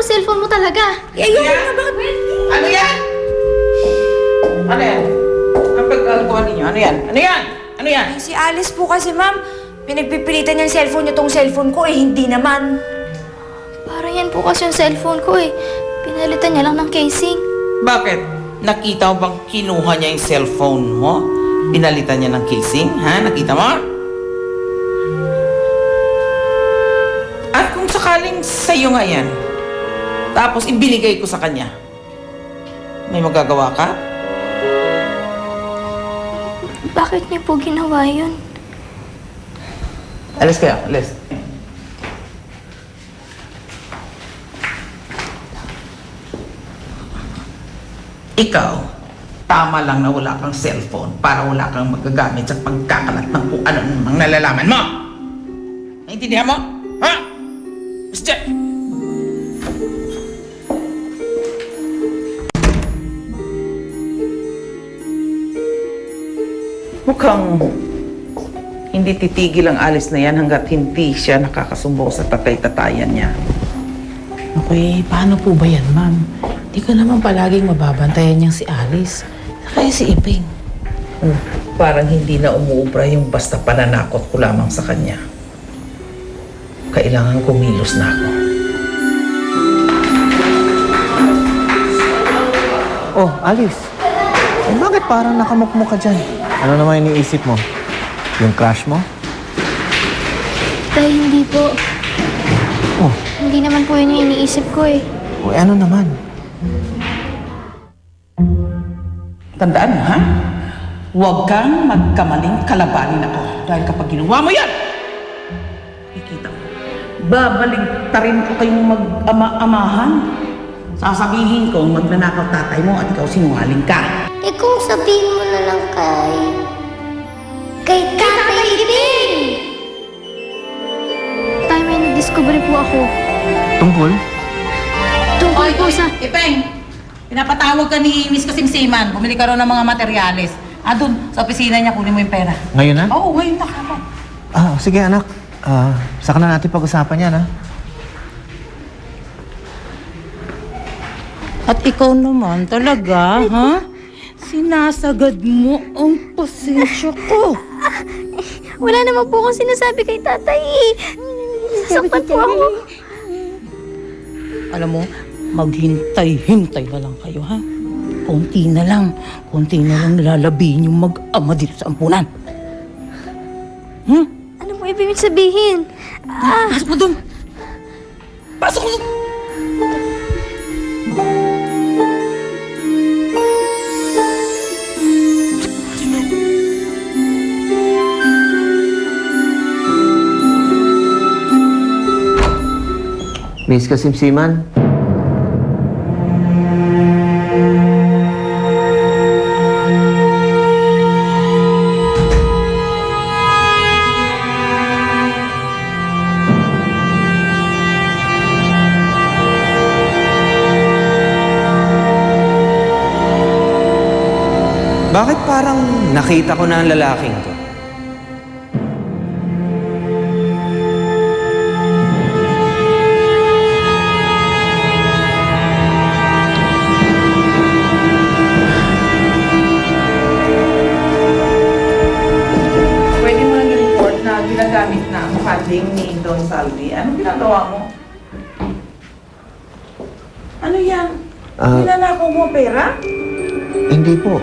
cellphone mo talaga. Ayoko nga, bakit? Ano yan? Ano yan? Ang pagkagawa ninyo? Ano yan? Ano yan? Ano yan? Ay, si Alice po kasi, ma'am. Pinagpipilitan niya yung cellphone niya tong cellphone ko, hindi naman. Parang yan po kasi yung cellphone ko eh. Pinalitan niya lang ng casing. Bakit? Nakita mo bang kinuha niya yung cellphone mo? Pinalitan niya ng casing? Ha? Nakita mo? At kung sakaling sa'yo nga yan, tapos ibinigay ko sa kanya, may magagawa ka? Bakit niyo po ginawa yun? Alis kaya, alis. Ikaw, tama lang na wala kang cellphone para wala kang magagamit sa pagkakalat ng kung ano namang nalalaman mo. Naintindihan mo? Ha? Basta! Mukhang hindi titigil ang Alice na yan hanggat hindi siya nakakasumbong sa tatay-tatayan niya. Okay, paano po ba yan, ma'am? Di ka naman palaging mababantayan niyang si Alice. Kaya si Iping. Parang hindi na umuubra yung basta pananakot ko lamang sa kanya. Kailangan kumilos na ako. Oh, Alice. Eh, bakit parang nakamukmuk ka dyan? Ano naman iniisip mo? Yung crush mo? Tay, hindi po. Oh, Hindi naman po yun yung iniisip ko eh. o ano naman? Tandaan mo, ha? Huwag kang magkamaling kalabanin ako. Dahil kapag ginawa mo yan, ikita mo, babaligtarin ko kayong mag-ama-amahan. Sasabihin ko, magnanakaw tatay mo at ikaw sinungaling ka. Eh kung sabihin mo na lang kay Tatay Iping! Tay, may na-discover po ako. Tungkol? Tungkol po sa... Ipeng, pinapatawag ka ni Miss Kasimsiman. Bumili ka raw ng mga materyales. Doon, sa opisina niya, kunin mo yung pera. Ngayon na? Oo, ngayon na ka. Sige anak. Saka na natin pag-usapan yan, ha? At ikaw naman talaga, ha? Sinasagad mo ang pasensya ko. Wala naman po akong sinasabi kay tatay eh. Sasaktan po ako. Alam mo, maghintay-hintay na lang kayo, ha? Konti na lang lalabihin yung mag-ama dito sa ampunan. Ano po ibig sabihin? Pasok mo doon! Pasok mo! Miss Kasimsiman? Bakit parang nakita ko na ang lalaking to? Pwede mo lang i-report na ginagamit na ang funding ni Don Salvi. Anong ginagawa mo? Ano yan? Ninanakaw mo pera? Hindi po.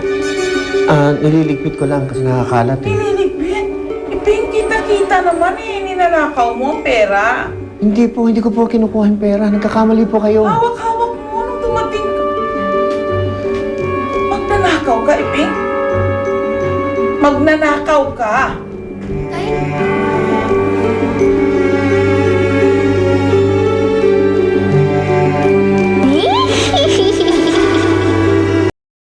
Nililigpit ko lang kasi nakakalat eh. Nililigpit? Iping kita-kita naman eh. Ninanakaw mo ang pera. Hindi ko po kinukuha yung pera. Nagkakamali po kayo. Hawak-hawak mo nung dumating ka. Magnanakaw ka, Iping? Magnanakaw ka?